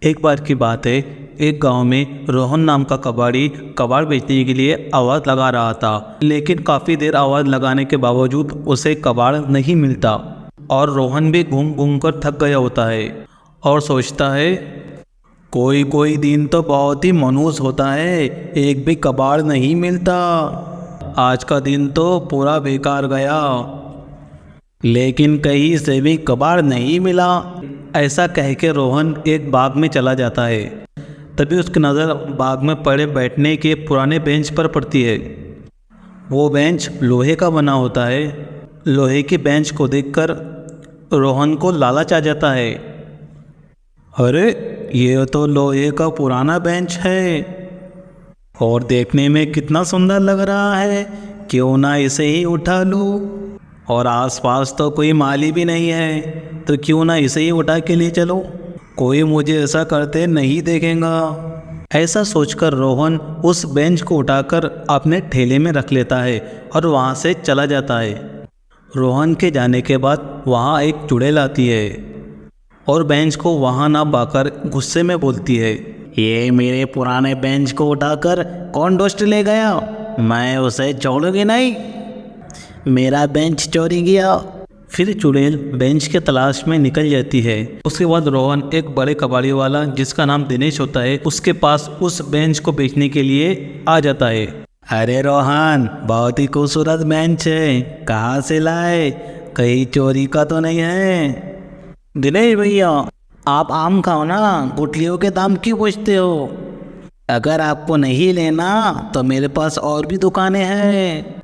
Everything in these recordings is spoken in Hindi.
एक बार की बात है, एक गांव में रोहन नाम का कबाड़ी कबाड़ बेचने के लिए आवाज़ लगा रहा था। लेकिन काफ़ी देर आवाज़ लगाने के बावजूद उसे कबाड़ नहीं मिलता और रोहन भी घूम घूम कर थक गया होता है और सोचता है, कोई कोई दिन तो बहुत ही मनहूस होता है, एक भी कबाड़ नहीं मिलता। आज का दिन तो पूरा बेकार गया, लेकिन कहीं से भी कबाड़ नहीं मिला। ऐसा कह के रोहन एक बाग में चला जाता है। तभी उसकी नज़र बाग में पड़े बैठने के पुराने बेंच पर पड़ती है। वो बेंच लोहे का बना होता है। लोहे की बेंच को देखकर रोहन को लालच आ जाता है। अरे, ये तो लोहे का पुराना बेंच है और देखने में कितना सुंदर लग रहा है, क्यों ना इसे ही उठा लूँ। और आसपास तो कोई माली भी नहीं है, तो क्यों ना इसे ही उठा के ले चलो, कोई मुझे ऐसा करते नहीं देखेगा। ऐसा सोचकर रोहन उस बेंच को उठाकर अपने ठेले में रख लेता है और वहाँ से चला जाता है। रोहन के जाने के बाद वहाँ एक चुड़ैल आती है और बेंच को वहाँ ना पाकर गुस्से में बोलती है, ये मेरे पुराने बेंच को उठाकर कौन दोस्त ले गया, मैं उसे छोड़ूंगी नहीं, मेरा बेंच चोरी गया। फिर चुड़ैल बेंच के तलाश में निकल जाती है। उसके बाद रोहन एक बड़े कबाड़ी वाला जिसका नाम दिनेश होता है, उसके पास उस बेंच को बेचने के लिए आ जाता है। अरे रोहन, बहुत ही खूबसूरत बेंच है, कहाँ से लाए, कहीं चोरी का तो नहीं है। दिनेश भैया, आप आम खाओ ना, गुठलियों के दाम क्यों पूछते हो, अगर आपको नहीं लेना तो मेरे पास और भी दुकानें हैं।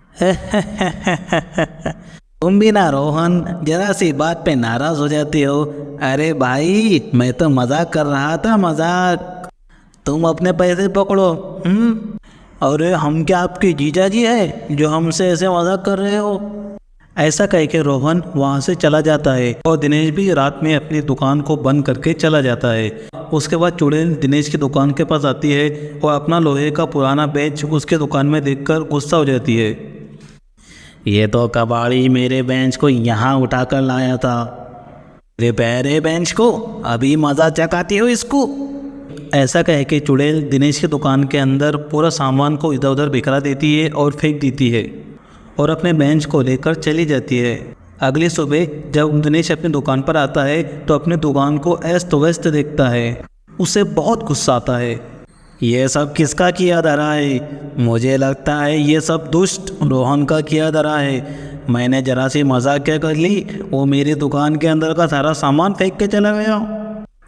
तुम भी ना रोहन, जरा सी बात पे नाराज हो जाती हो। अरे भाई, मैं तो मजाक कर रहा था, मजाक, तुम अपने पैसे पकड़ो। अरे हम क्या आपके जीजा जी है जो हमसे ऐसे मजाक कर रहे हो। ऐसा कह के रोहन वहाँ से चला जाता है और दिनेश भी रात में अपनी दुकान को बंद करके चला जाता है। उसके बाद चुड़ैल दिनेश की दुकान के पास आती है और अपना लोहे का पुराना बेंच उसके दुकान में देखकर गुस्सा हो जाती है। ये तो कबाड़ी मेरे बेंच को यहाँ उठाकर लाया था, रिपेयर बेंच को अभी मज़ा चकाती हो इसको। ऐसा कह के चुड़ैल दिनेश की दुकान के अंदर पूरा सामान को इधर उधर बिखरा देती है और फेंक देती है और अपने बेंच को लेकर चली जाती है। अगली सुबह जब दिनेश अपनी दुकान पर आता है तो अपनी दुकान को अस्त व्यस्त देखता है। उसे बहुत गुस्सा आता है। ये सब किसका किया धरा है, मुझे लगता है ये सब दुष्ट रोहन का किया धरा है। मैंने जरा सी मजाक क्या कर ली, वो मेरी दुकान के अंदर का सारा सामान फेंक के चला गया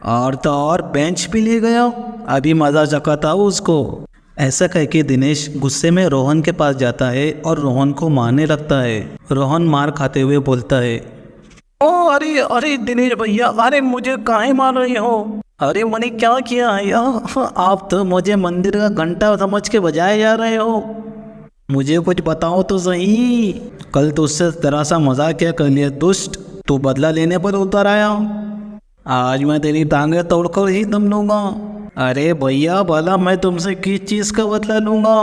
और तो और बेंच भी ले गया, अभी मज़ा चखाता हूँ उसको। ऐसा कह के दिनेश गुस्से में रोहन के पास जाता है और रोहन को मारने लगता है। रोहन मार खाते हुए बोलता है, ओ अरे अरे दिनेश भैया, अरे मुझे काहे मार रहे हो, अरे मैंने क्या किया है यार, आप तो मुझे मंदिर का घंटा समझ के बजाए जा रहे हो, मुझे कुछ बताओ तो सही। कल तो उससे जरा सा मजाक क्या कर लिया दुष्ट, तू बदला लेने पर उतर आया, आज मैं तेरी टांगे तोड़कर ही दम लूँगा। अरे भैया, भला मैं तुमसे किस चीज़ का बदला लूँगा,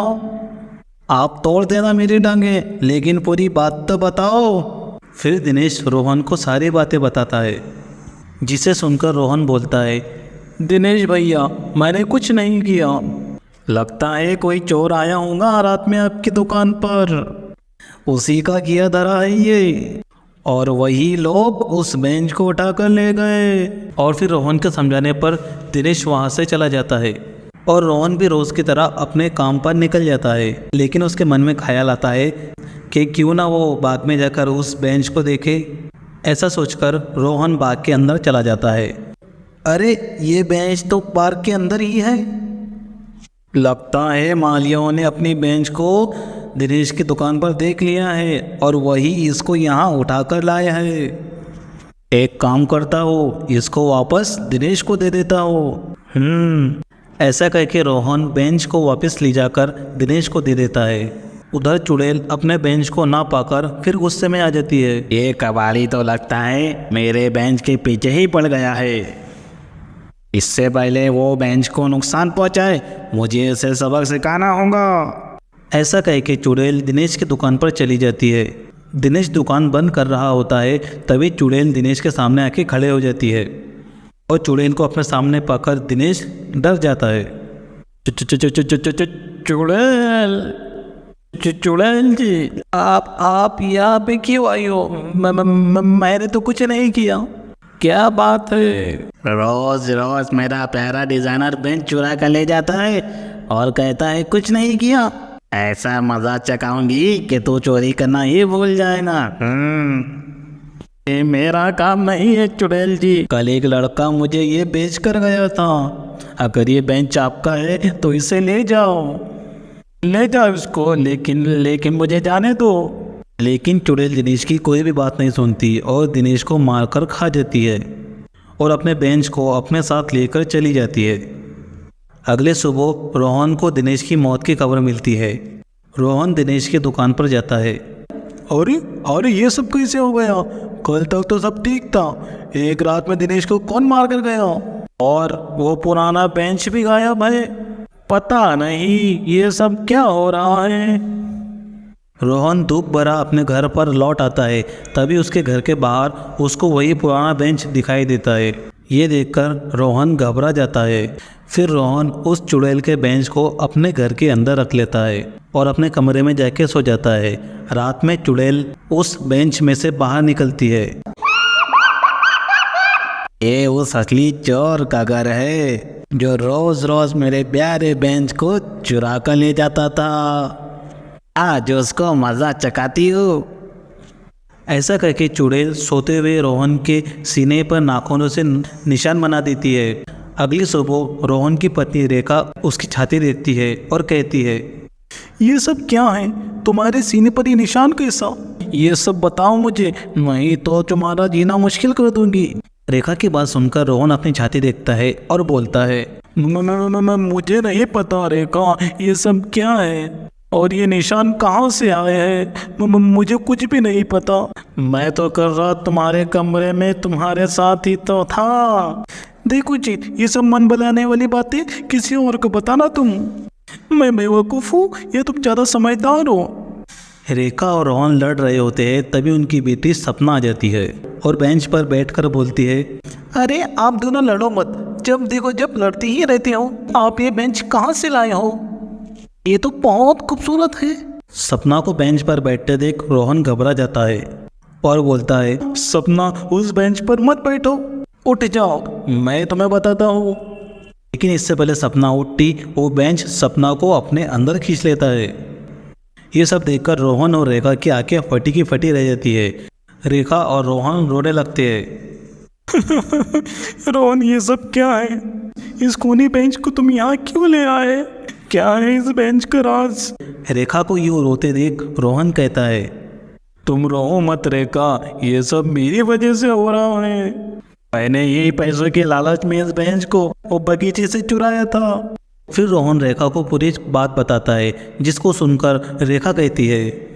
आप तोड़ देना मेरी टांगे, लेकिन पूरी बात तो बताओ। फिर दिनेश रोहन को सारी बातें बताता है, जिसे सुनकर रोहन बोलता है, दिनेश भैया मैंने कुछ नहीं किया, लगता है कोई चोर आया होगा रात में आपकी दुकान पर, उसी का किया धरा है ये, और वही लोग उस बेंच को उठा कर ले गए। और फिर रोहन के समझाने पर दिनेश वहाँ से चला जाता है और रोहन भी रोज़ की तरह अपने काम पर निकल जाता है। लेकिन उसके मन में ख्याल आता है कि क्यों ना वो बाग में जाकर उस बेंच को देखे। ऐसा सोचकर रोहन बाग के अंदर चला जाता है। अरे, ये बेंच तो पार्क के अंदर ही है, लगता है मालियों ने अपनी बेंच को दिनेश की दुकान पर देख लिया है और वही इसको यहाँ उठाकर लाया है। एक काम करता हो, इसको वापस दिनेश को दे देता हो। ऐसा कह के रोहन बेंच को वापस ले जाकर दिनेश को दे देता है। उधर चुड़ैल अपने बेंच को ना पाकर फिर गुस्से में आ जाती है। ये कबाड़ी तो लगता है मेरे बेंच के पीछे ही पड़ गया है, इससे पहले वो बेंच को नुकसान पहुंचाए मुझे इसे सबक सिखाना होगा। ऐसा कह के चुड़ैल दिनेश की दुकान पर चली जाती है। दिनेश दुकान बंद कर रहा होता है, तभी चुड़ैल दिनेश के सामने आके खड़े हो जाती है। और चुड़ैल को अपने सामने पाकर दिनेश डर जाता है। चुड़ैल, चुड़ैल जी, आप यहाँ पे क्यों आई हो? मैंने तो कुछ नहीं किया। क्या बात है? रोज रोज मेरा प्यारा डिजाइनर बेंच चुरा कर ले जाता है और कहता है कुछ नहीं किया। ऐसा मजाक चकाऊंगी कि तू चोरी करना ही भूल जाएगा। ये मेरा काम नहीं है चुड़ैल जी। कल एक लड़का मुझे ये बेच कर गया था। अगर ये बेंच आपका है तो इसे ले जाओ, ले जाओ इसको, लेकिन मुझे जाने दो। लेकिन चुड़ैल दिनेश की कोई भी बात नहीं सुनती और दिनेश को मारकर खा जाती है और अपने बेंच को अपने साथ लेकर चली जाती है। अगले सुबह रोहन को दिनेश की मौत की खबर मिलती है। रोहन दिनेश की दुकान पर जाता है। अरे ये सब कैसे हो गया? कल तक तो सब ठीक था। एक रात में दिनेश को कौन मार कर गया? और वो पुराना बेंच भी गायब है। पता नहीं ये सब क्या हो रहा है। रोहन दुख भरा अपने घर पर लौट आता है। तभी उसके घर के बाहर उसको वही पुराना बेंच दिखाई देता है। ये देखकर रोहन घबरा जाता है। फिर रोहन उस चुड़ैल के बेंच को अपने घर के अंदर रख लेता है और अपने कमरे में जाके सो जाता है। रात में चुड़ैल उस बेंच में से बाहर निकलती है। ये उस असली चोर का घर है जो रोज रोज मेरे प्यारे बेंच को चुरा कर ले जाता था। आज उसको मजा चकाती हूँ। ऐसा करके चुड़ैल सोते हुए रोहन के सीने पर नाखूनों से निशान बना देती है। अगली सुबह रोहन की पत्नी रेखा उसकी छाती देखती है और कहती है, ये सब क्या है? तुम्हारे सीने पर ये निशान कैसा? ये सब बताओ मुझे, नहीं तो तुम्हारा जीना मुश्किल कर दूंगी। रेखा की बात सुनकर रोहन अपनी छाती देखता है और बोलता है, मुझे नहीं पता रेखा, ये सब क्या है और ये निशान कहाँ से आए हैं? मुझे कुछ भी नहीं पता। मैं तो कर रहा तुम्हारे कमरे में तुम्हारे साथ ही तो था। देखो जी, ये सब मन बहलाने वाली बातें किसी और को बताना तुम। मैं बेवकूफ़ हूँ या तुम ज़्यादा समझदार हो? रेखा और रोहन लड़ रहे होते हैं। तभी उनकी बेटी सपना आ जाती है और बेंच पर बैठकर बोलती है, अरे आप दोनों लड़ो मत, जब देखो जब लड़ती ही रहते हो। आप ये बेंच कहाँ से लाए हो? ये तो बहुत खूबसूरत है। सपना को बेंच पर बैठते देख रोहन घबरा जाता है और बोलता है, सपना उस बेंच पर मत बैठो, उठ जाओ, मैं तुम्हें बताता हूँ। लेकिन इससे पहले सपना उठती वो बेंच सपना को अपने अंदर खींच लेता है। ये सब देखकर रोहन और रेखा की आंखें फटी की फटी रह जाती है। रेखा और रोहन रोने लगते हैं। रोहन, ये सब क्या है? इस कोनी बेंच को तुम यहाँ क्यों ले आए? क्या है इस बेंच का राज? रेखा को यूँ रोते देख रोहन कहता है, तुम रो मत रेखा, ये सब मेरी वजह से हो रहा है। मैंने यही पैसों के लालच में इस बेंच को वो बगीचे से चुराया था। फिर रोहन रेखा को पूरी बात बताता है, जिसको सुनकर रेखा कहती है,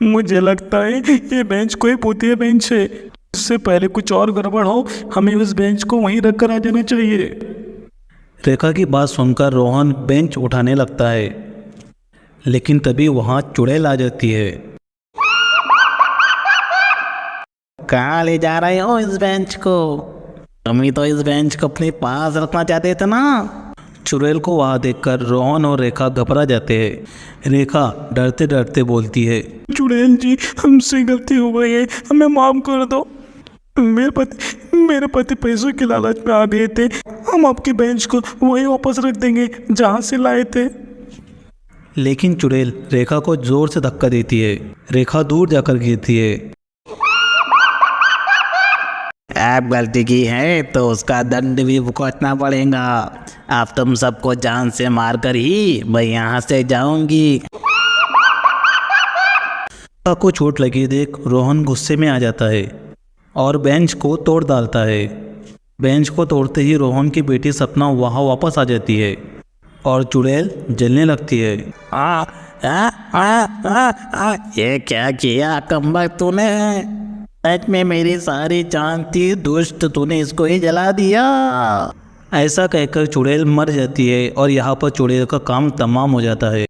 मुझे लगता है ये बेंच कोई भूतिया बेंच है। इससे पहले कुछ और गड़बड़ हो, हमें उस बेंच को वहीं रख कर आ जाना चाहिए। रेखा की बात सुनकर रोहन बेंच उठाने लगता है, लेकिन तभी वहाँ चुड़ैल आ जाती है। कहाँ ले जा रहे हो इस बेंच को? तुम ही तो इस बेंच को अपने पास रखना चाहते थे ना। चुड़ैल को वहाँ देखकर रोहन और रेखा घबरा जाते हैं। रेखा डरते डरते बोलती है, चुड़ैल जी, हमसे गलती हो गई है, हमें माफ कर दो। मेरे पति पैसों के लालच में आ गए थे। हम आपके बेंच को वही वापस रख देंगे जहाँ से लाए थे। लेकिन चुड़ैल रेखा को जोर से धक्का देती है। रेखा दूर जाकर गिरती है। आप गलती की है तो उसका दंड भी भुगतना पड़ेगा। आप तुम सबको जान से मारकर ही मैं यहाँ से जाऊंगी। रेखा को चोट लगी देख रोहन गुस्से में आ जाता है और बेंच को तोड़ डालता है। बेंच को तोड़ते ही रोहन की बेटी सपना वहाँ वापस आ जाती है और चुड़ैल जलने लगती है। ये क्या किया कमबख्त तूने? सच में मेरी सारी जान थी, दुष्ट, तूने इसको ही जला दिया। ऐसा कहकर चुड़ैल मर जाती है और यहाँ पर चुड़ैल का काम तमाम हो जाता है।